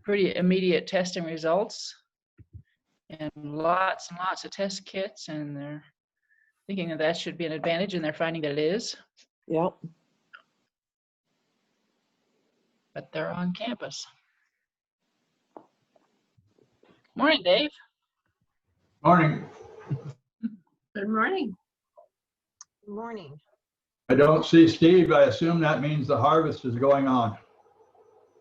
pretty immediate testing results and lots of test kits, and they're thinking that should be an advantage, and they're finding that it is. Yep. But they're on campus. Morning, Dave. Morning. Good morning. Good morning. I don't see Steve. I assume that means the harvest is going on.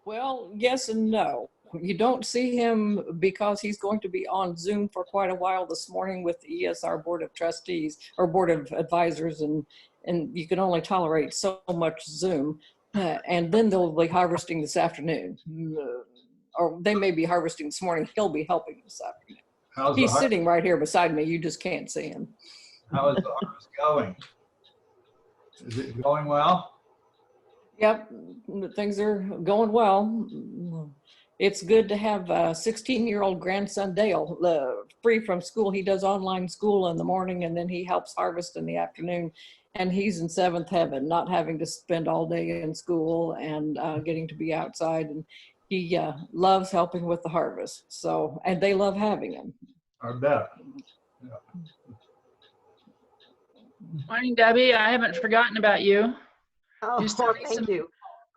Well, yes and no. You don't see him because he's going to be on Zoom for quite a while this morning with the ESR Board of Trustees or Board of Advisors, and you can only tolerate so much Zoom. And then they'll be harvesting this afternoon. Or they may be harvesting this morning. He'll be helping this afternoon. He's sitting right here beside me. You just can't see him. How is the harvest going? Is it going well? Yep, things are going well. It's good to have a 16-year-old grandson, Dale, free from school. He does online school in the morning, and then he helps harvest in the afternoon. And he's in seventh heaven, not having to spend all day in school and getting to be outside. And he loves helping with the harvest. So, and they love having him. I bet. Yeah. Morning, Debbie. I haven't forgotten about you. Oh, thank you. You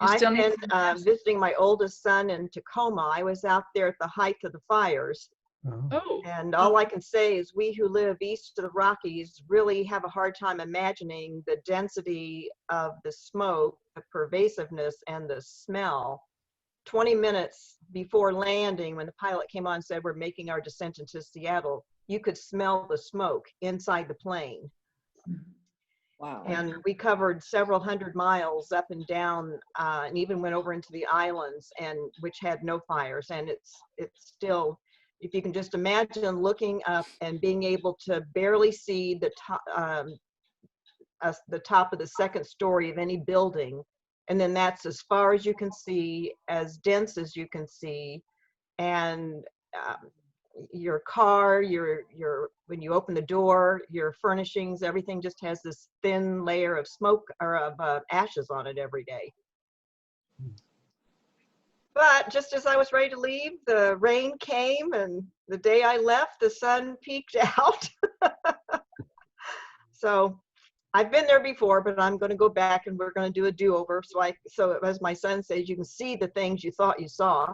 I've still need been some visiting my oldest son in Tacoma. I was out there at the height of the fires. Oh, And all I can say is we who live east of the Rockies really have a hard time imagining the density of the smoke, the pervasiveness, and the smell. 20 minutes before landing, when the pilot came on and said, we're making our descent into Seattle, you could smell the smoke inside the plane. Wow. And we covered several hundred miles up and down, and even went over into the islands, and which had no fires. And it's still, if you can just imagine looking up and being able to barely see the top of the second story of any building, and then that's as far as you can see, as dense as you can see, and your car, when you open the door, your furnishings, everything just has this thin layer of smoke or of ashes on it every day. But just as I was ready to leave, the rain came, and the day I left, the sun peeked out. So I've been there before, but I'm going to go back, and we're going to do a do-over. So as my son says, you can see the things you thought you saw.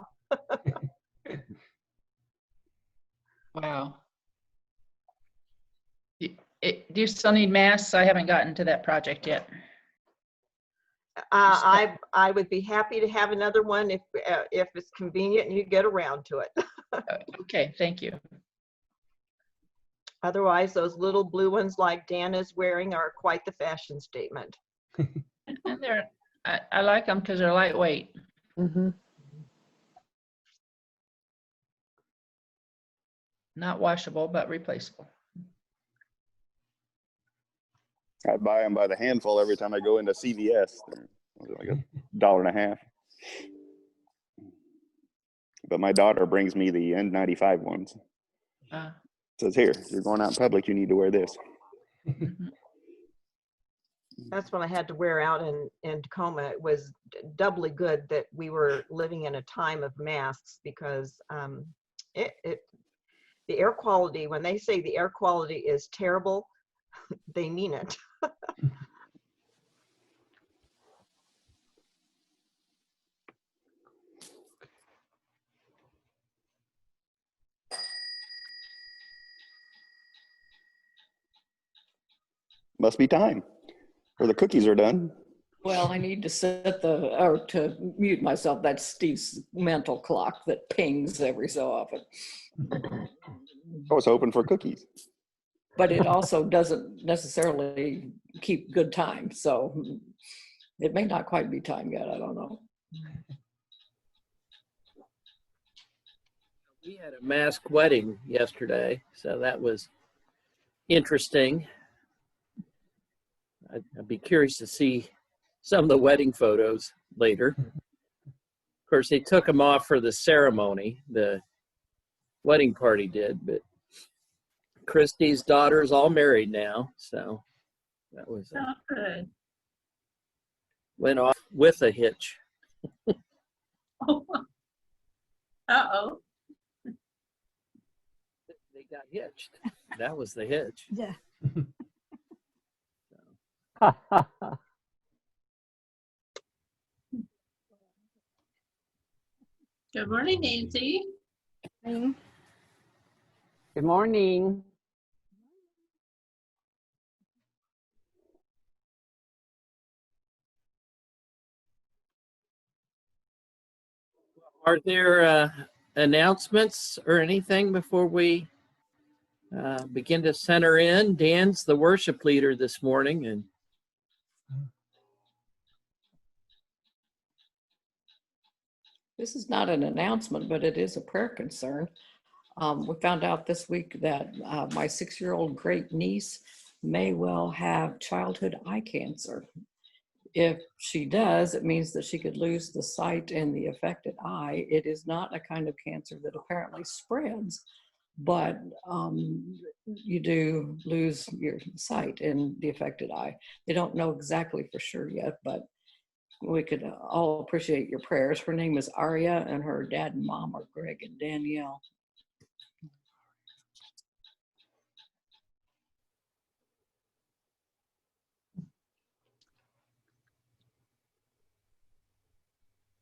wow. Do you still need masks? I haven't gotten to that project yet. I would be happy to have another one if it's convenient and you get around to it. Okay, thank you. Otherwise, those little blue ones like Dan is wearing are quite the fashion statement. And I like them because they're lightweight. Mm-hmm. Not washable, but replaceable. I buy them by the handful every time I go into CVS. They're like $1.50. But my daughter brings me the N95 ones. Says, here, you're going out in public, you need to wear this. That's what I had to wear out in Tacoma. It was doubly good that we were living in a time of masks, because the air quality, when they say the air quality is terrible, they mean it. Must be time, or the cookies are done. Well, I need to to mute myself. That's Steve's mental clock that pings every so often. I was hoping for cookies. But it also doesn't necessarily keep good time. So it may not quite be time yet. I don't know. We had a masked wedding yesterday, so that was interesting. I'd be curious to see some of the wedding photos later. Of course, they took them off for the ceremony, the wedding party did, but Christy's daughter's all married now, so that was good. Went off with a hitch. Uh-oh. They got hitched. That was the hitch. Yeah. Good morning, Nancy. Mm. Good morning. Are there announcements or anything before we begin to center in? Dan's the worship leader this morning, and This is not an announcement, but it is a prayer concern. We found out this week that my 6-year-old great niece may well have childhood eye cancer. If she does, it means that she could lose the sight in the affected eye. It is not a kind of cancer that apparently spreads, but you do lose your sight in the affected eye. They don't know exactly for sure yet, but we could all appreciate your prayers. Her name is Aria, and her dad and mom are Greg and Danielle.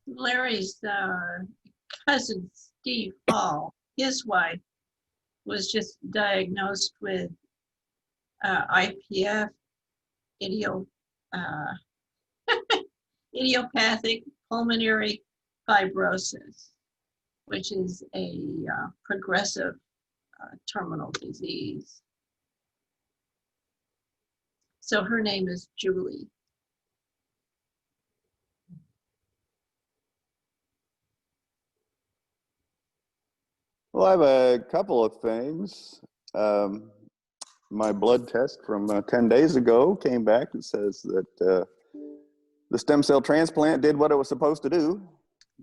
Larry's cousin, Steve Hall, his wife, was just diagnosed with IPF, uh, idiopathic pulmonary fibrosis, which is a progressive terminal disease. So her name is Julie. Well, I have a couple of things. My blood test from 10 days ago came back and says that the stem cell transplant did what it was supposed to do,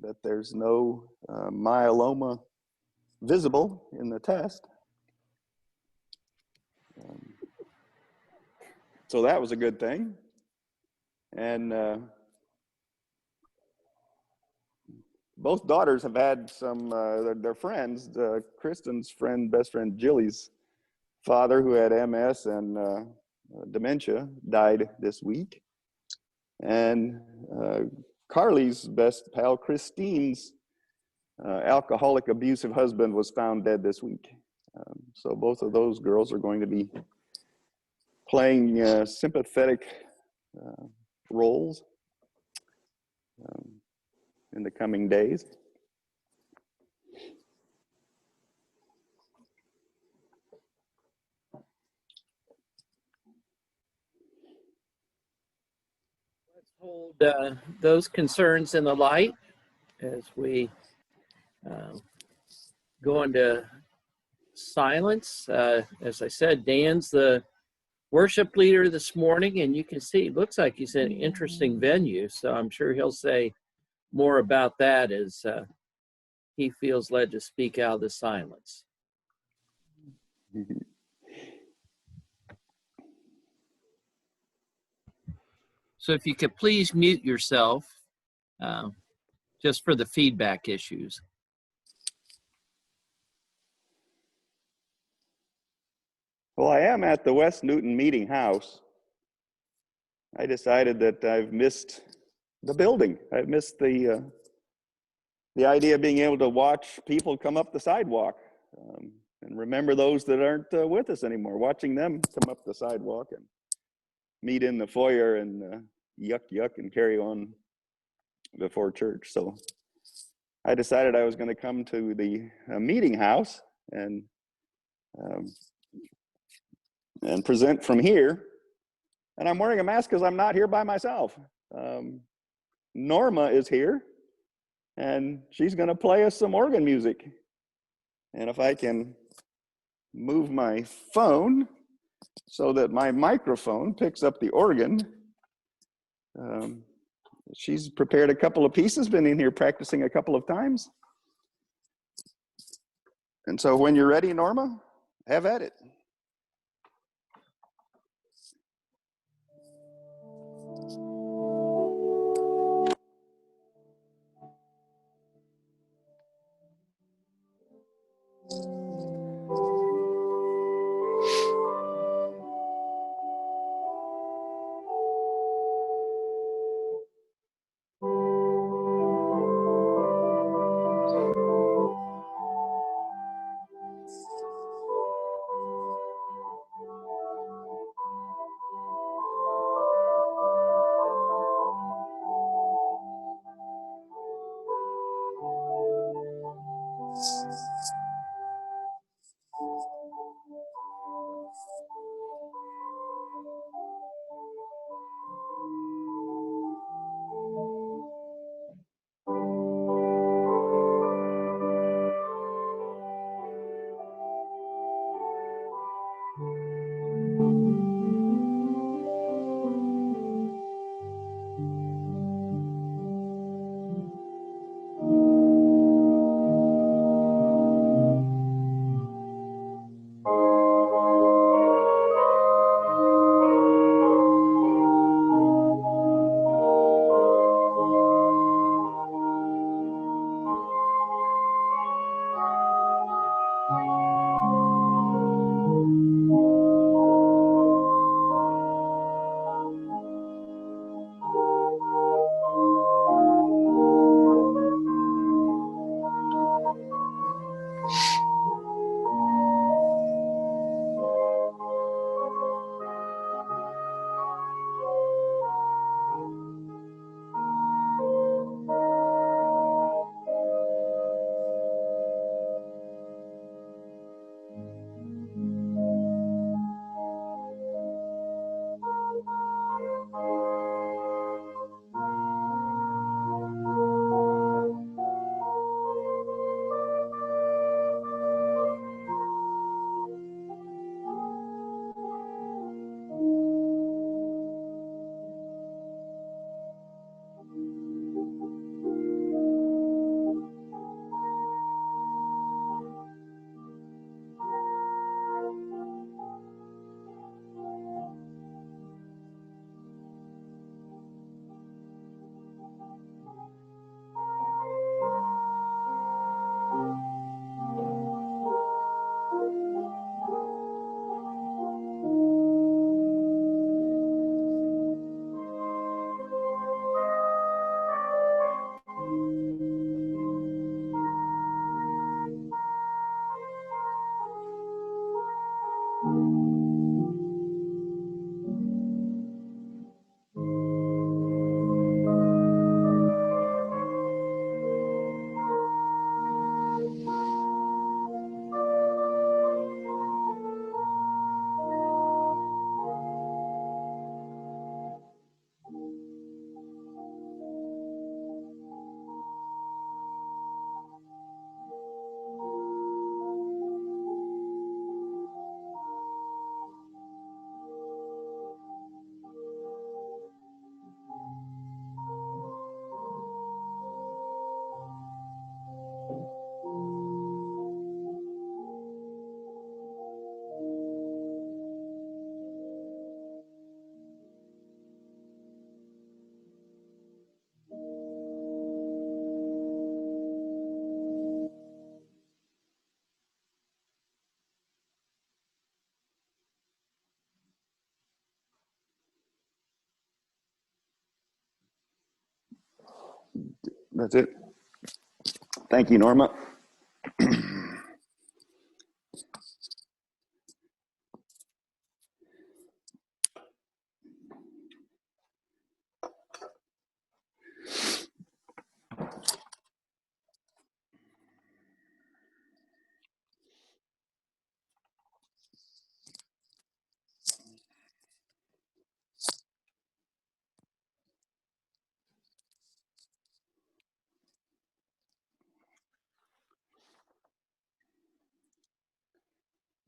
that there's no myeloma visible in the test. So that was a good thing. And both daughters have had some, their friends, Kristen's friend, best friend Jilly's father, who had MS and dementia, died this week. And Carly's best pal, Christine's alcoholic, abusive husband was found dead this week. So both of those girls are going to be playing sympathetic roles in the coming days. let's hold those concerns in the light as we go into silence. As I said, Dan's the worship leader this morning, and you can see, it looks like he's in an interesting venue, so I'm sure he'll say more about that as he feels led to speak out of the silence. So if you could please mute yourself, just for the feedback issues. Well, I am at the West Newton Meeting House. I decided that I've missed the building. I've missed the idea of being able to watch people come up the sidewalk and remember those that aren't with us anymore, watching them come up the sidewalk and meet in the foyer and yuck and carry on before church. So I decided I was going to come to the meeting house and present from here. And I'm wearing a mask because I'm not here by myself. Norma is here, and she's going to play us some organ music. And if I can move my phone so that my microphone picks up the organ. She's prepared a couple of pieces, been in here practicing a couple of times. And so when you're ready, Norma, have at it. That's it. Thank you, Norma.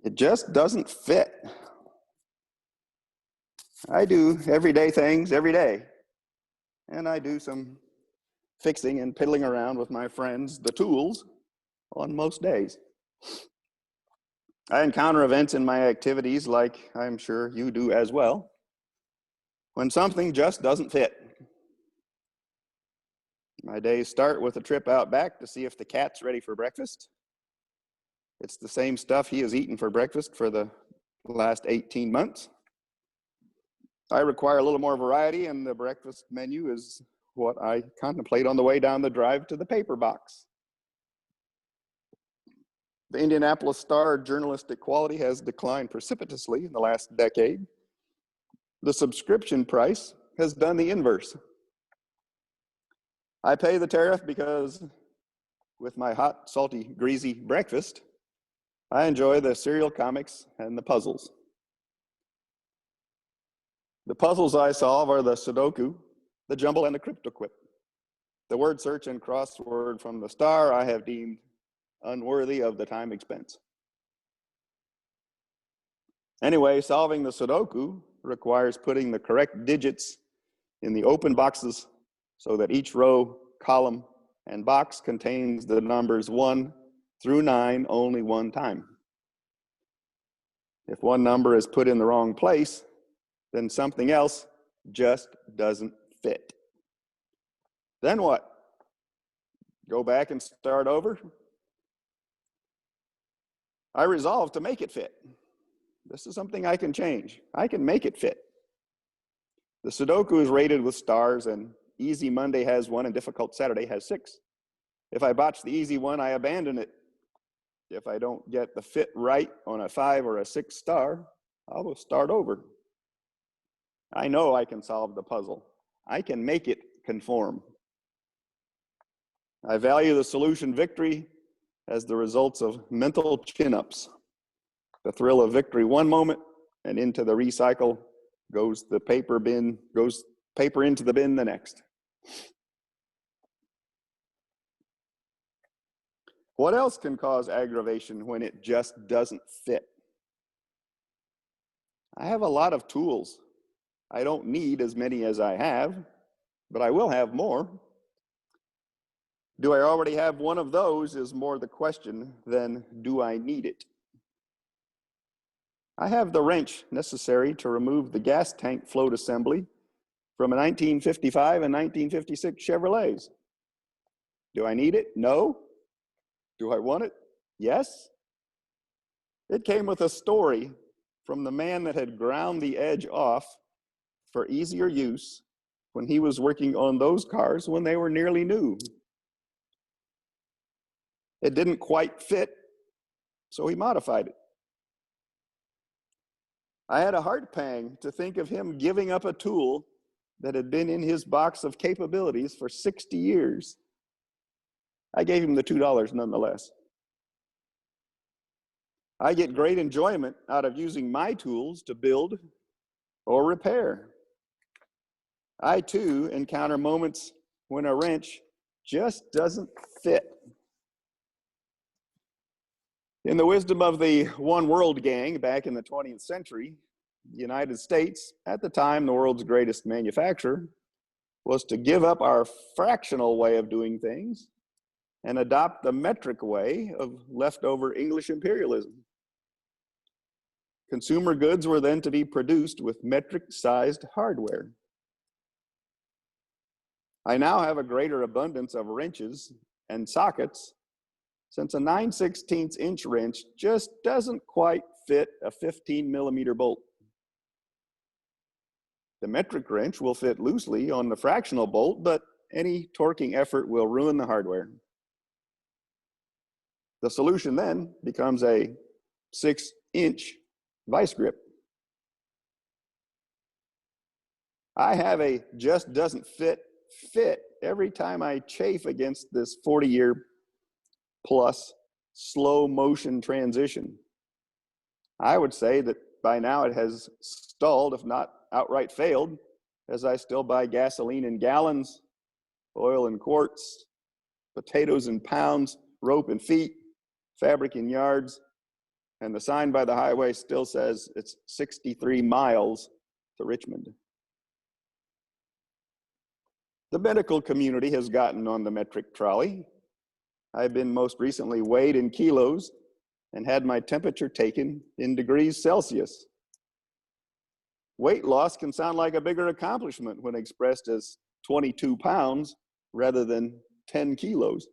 It just doesn't fit. I do everyday things every day, and I do some fixing and piddling around with my friends, the tools, on most days. I encounter events in my activities, like I'm sure you do as well, when something just doesn't fit. My days start with a trip out back to see if the cat's ready for breakfast. It's the same stuff he has eaten for breakfast for the last 18 months. I require a little more variety, and the breakfast menu is what I contemplate on the way down the drive to the paper box. The Indianapolis Star journalistic quality has declined precipitously in the last decade. The subscription price has done the inverse. I pay the tariff because with my hot, salty, greasy breakfast, I enjoy the serial comics and the puzzles. The puzzles I solve are the Sudoku, the Jumble, and the CryptoQuip. The word search and crossword from the Star I have deemed unworthy of the time expense. Anyway, solving the Sudoku requires putting the correct digits in the open boxes so that each row, column, and box contains the numbers 1 through 9 only one time. If one number is put in the wrong place, then something else just doesn't fit. Then what? Go back and start over? I resolved to make it fit. This is something I can change. I can make it fit. The Sudoku is rated with stars, and Easy Monday has 1 and Difficult Saturday has 6. If I botch the easy one, I abandon it. If I don't get the fit right on a 5 or a 6 star, I'll start over. I know I can solve the puzzle. I can make it conform. I value the solution victory as the results of mental chin-ups. The thrill of victory one moment, and into the recycle goes the paper bin, goes paper into the bin the next. What else can cause aggravation when it just doesn't fit? I have a lot of tools. I don't need as many as I have, but I will have more. Do I already have one of those is more the question than do I need it? I have the wrench necessary to remove the gas tank float assembly from a 1955 and 1956 Chevrolets. Do I need it? No. Do I want it? Yes. It came with a story from the man that had ground the edge off for easier use when he was working on those cars when they were nearly new. It didn't quite fit, so he modified it. I had a heart pang to think of him giving up a tool that had been in his box of capabilities for 60 years. I gave him the $2 nonetheless. I get great enjoyment out of using my tools to build or repair. I too encounter moments when a wrench just doesn't fit. In the wisdom of the One World Gang back in the 20th century, the United States, at the time the world's greatest manufacturer, was to give up our fractional way of doing things and adopt the metric way of leftover English imperialism. Consumer goods were then to be produced with metric-sized hardware. I now have a greater abundance of wrenches and sockets since a 9/16 inch wrench just doesn't quite fit a 15mm bolt. The metric wrench will fit loosely on the fractional bolt, but any torquing effort will ruin the hardware. The solution then becomes a 6-inch vice grip. I have a just doesn't fit every time I chafe against this 40-year plus slow motion transition. I would say that by now it has stalled, if not outright failed, as I still buy gasoline in gallons, oil in quarts, potatoes in pounds, rope in feet, fabric in yards, and the sign by the highway still says it's 63 miles to Richmond. The medical community has gotten on the metric trolley. I've been most recently weighed in kilos and had my temperature taken in degrees Celsius. Weight loss can sound like a bigger accomplishment when expressed as 22 pounds rather than 10 kilos.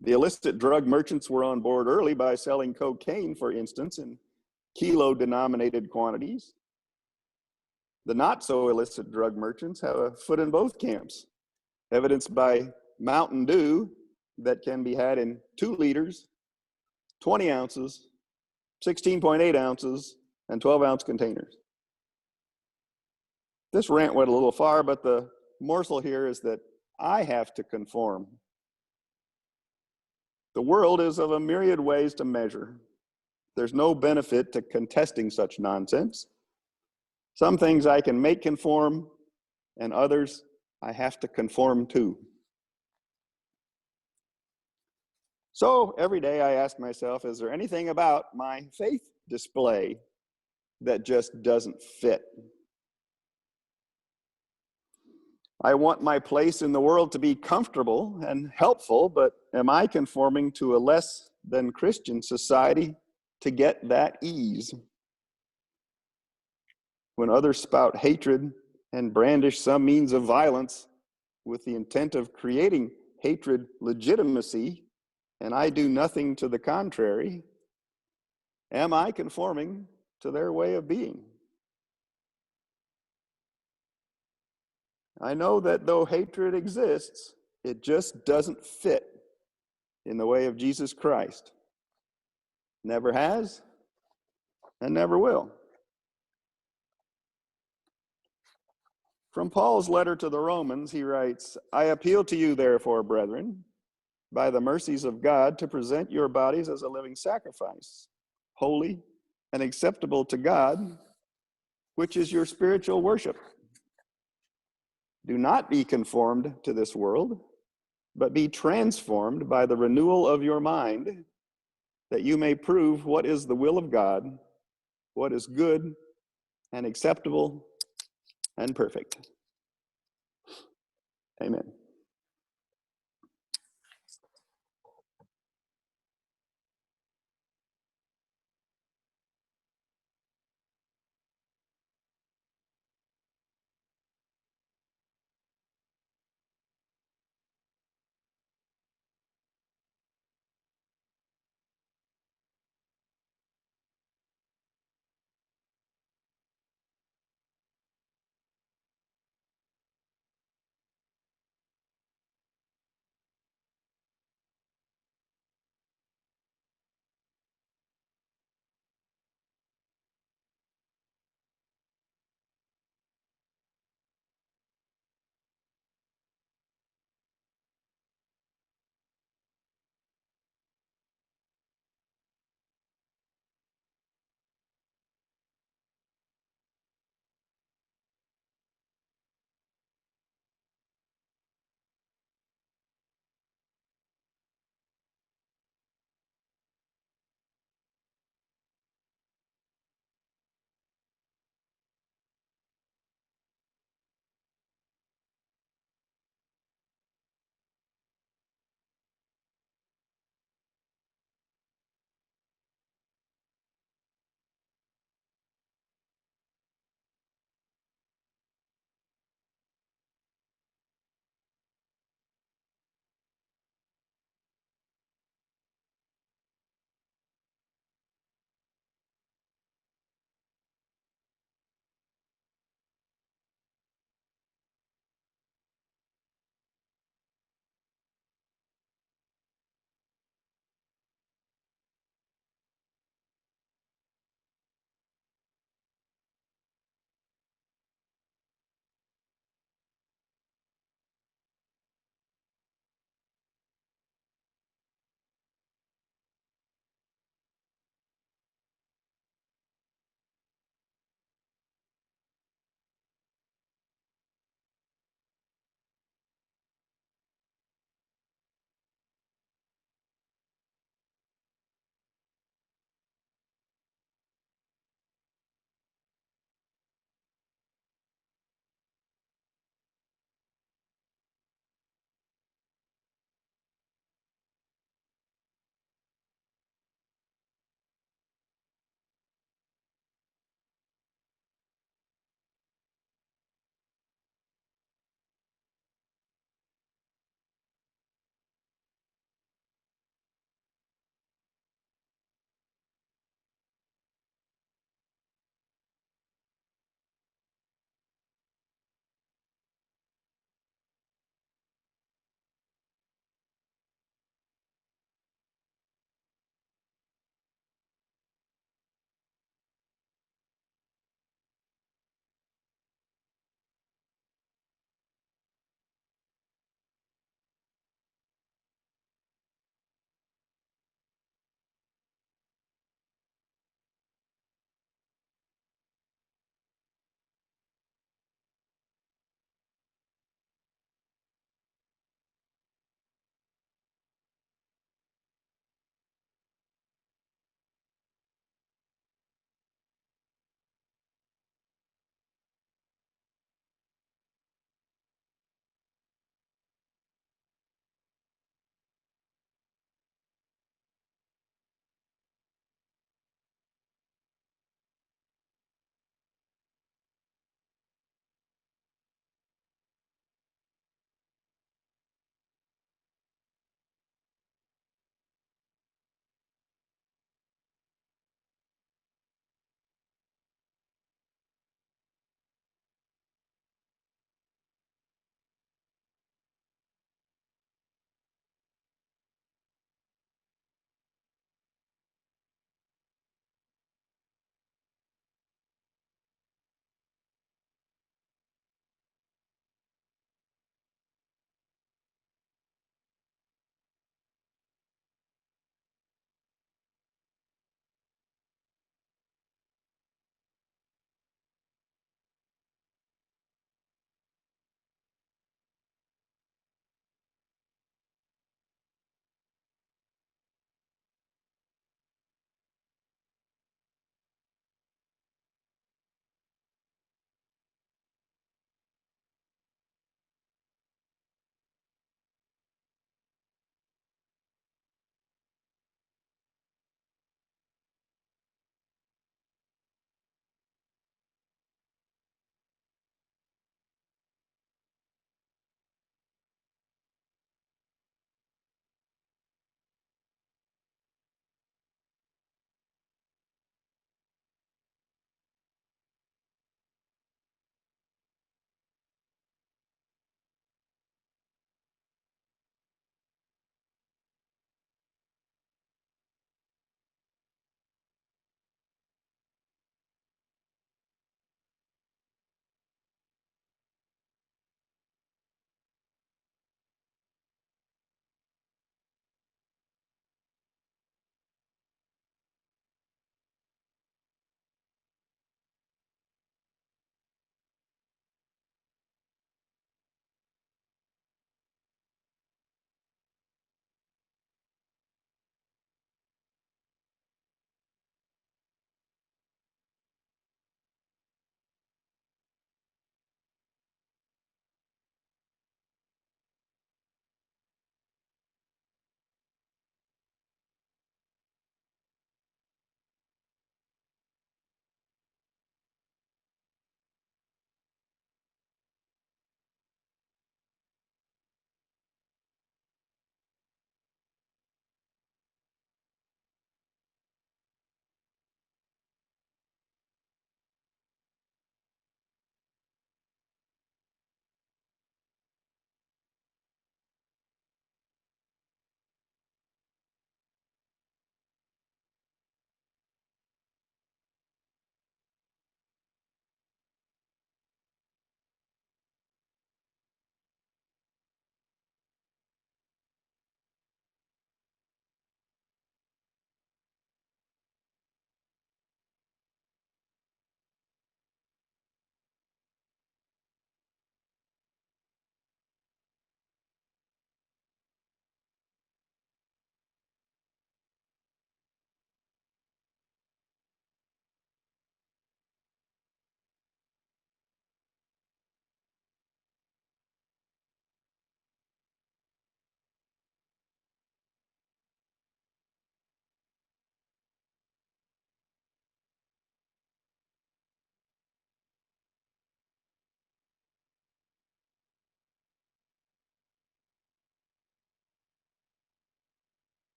The illicit drug merchants were on board early by selling cocaine, for instance, in kilo-denominated quantities. The not so illicit drug merchants have a foot in both camps, evidenced by Mountain Dew that can be had in 2 liters, 20 ounces, 16.8 ounces, and 12-ounce containers. This rant went a little far, but the morsel here is that I have to conform. The world is of a myriad ways to measure. There's no benefit to contesting such nonsense. Some things I can make conform, and others I have to conform to. So every day I ask myself, is there anything about my faith display that just doesn't fit? I want my place in the world to be comfortable and helpful, but am I conforming to a less than Christian society to get that ease? When others spout hatred and brandish some means of violence with the intent of creating hatred legitimacy, and I do nothing to the contrary, am I conforming to their way of being? I know that though hatred exists, it just doesn't fit in the way of Jesus Christ. Never has and never will. From Paul's letter to the Romans, he writes, I appeal to you, therefore, brethren, by the mercies of God, to present your bodies as a living sacrifice, holy and acceptable to God, which is your spiritual worship. Do not be conformed to this world, but be transformed by the renewal of your mind, that you may prove what is the will of God, what is good and acceptable and perfect. Amen.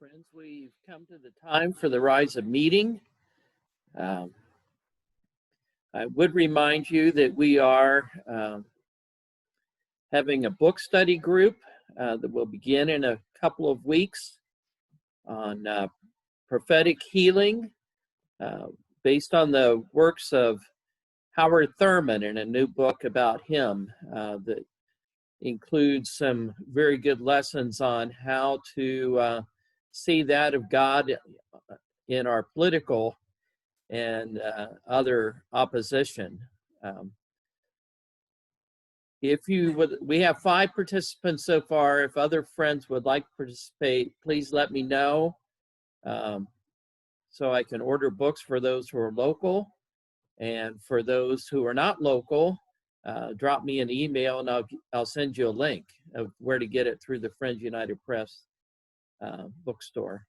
Friends, we've come to the time for the Rise of Meeting. I would remind you that we are having a book study group that will begin in a couple of weeks on prophetic healing based on the works of Howard Thurman in a new book about him that includes some very good lessons on how to see that of God in our political and other opposition. If you would, we have 5 participants so far. If other friends would like to participate, please let me know so I can order books for those who are local. And for those who are not local, drop me an email and I'll send you a link of where to get it through the Friends United Press bookstore.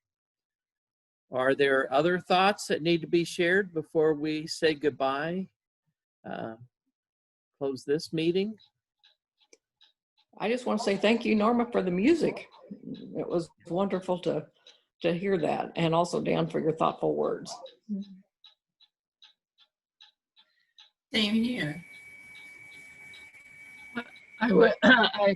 Are there other thoughts that need to be shared before we say goodbye? Close this meeting. I just want to say thank you, Norma, for the music. It was wonderful to hear that, and also Dan for your thoughtful words. Same here. I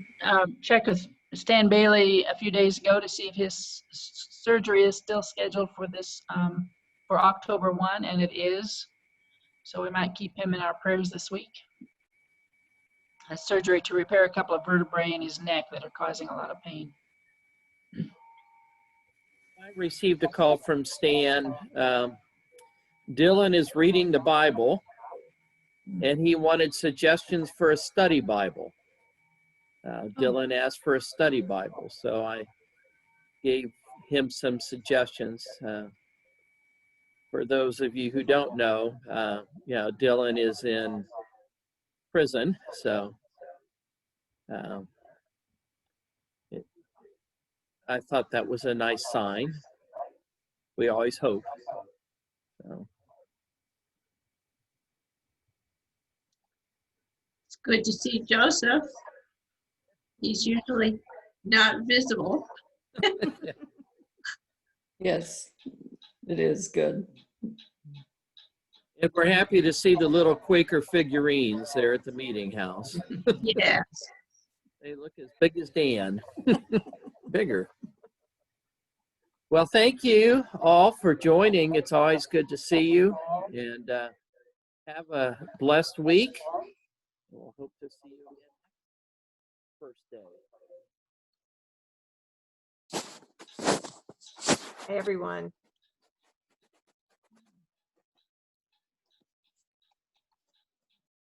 checked with Stan Bailey a few days ago to see if his surgery is still scheduled for this for October 1, and it is. So we might keep him in our prayers this week. A surgery to repair a couple of vertebrae in his neck that are causing a lot of pain. I received a call from Stan. Dylan is reading the Bible, and he wanted suggestions for a study Bible. Dylan asked for a study Bible, so I gave him some suggestions. For those of you who don't know, Dylan is in prison, so I thought that was a nice sign. We always hope. So. It's good to see Joseph. He's usually not visible. Yes, it is good. And we're happy to see the little Quaker figurines there at the meeting house. Yes. They look as big as Dan. Bigger. Well, thank you all for joining. It's always good to see you. And have a blessed week. We'll hope to see you again first day. Hey, everyone.